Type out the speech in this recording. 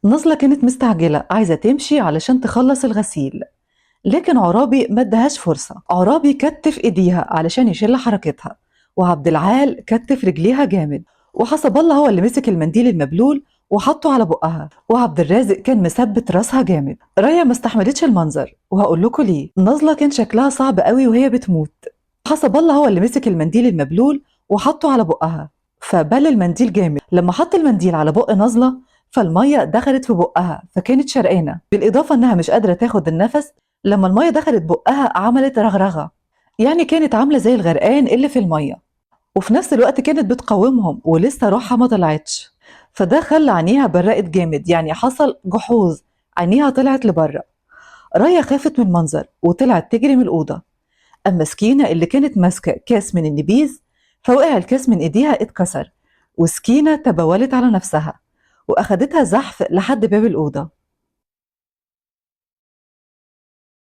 نازلة كانت مستعجلة عايزة تمشي علشان تخلص الغسيل، لكن عرابي ما ادهاش فرصة. عرابي كتف ايديها علشان يشيل حركتها، وعبد العال كتف رجليها جامد، وحسب الله هو اللي مسك المنديل المبلول وحطه على بقها، وعبد الرازق كان مثبت راسها جامد. رايا ما استحملتش المنظر، وهقول لكم ليه. نازلة كان شكلها صعب قوي وهي بتموت. حسب الله هو اللي مسك المنديل المبلول وحطه على بقها، فبل المنديل جامد. لما حط المنديل على بق نازلة فالمية دخلت في بقها فكانت شرقانة، بالإضافة إنها مش قادرة تاخد النفس. لما المية دخلت بقها عملت رغرغة، يعني كانت عاملة زي الغرقان اللي في المية، وفي نفس الوقت كانت بتقاومهم ولسه روحها ما طلعتش. فده خلى عينيها برقت جامد، يعني حصل جحوظ، عينيها طلعت لبره. رايا خافت من المنظر وطلعت تجري من الأوضة. أما سكينة اللي كانت ماسكة كاس من النبيذ فوقع الكاس من إيديها اتكسر، وسكينة تبولت على نفسها وأخدتها زحف لحد باب الأوضة.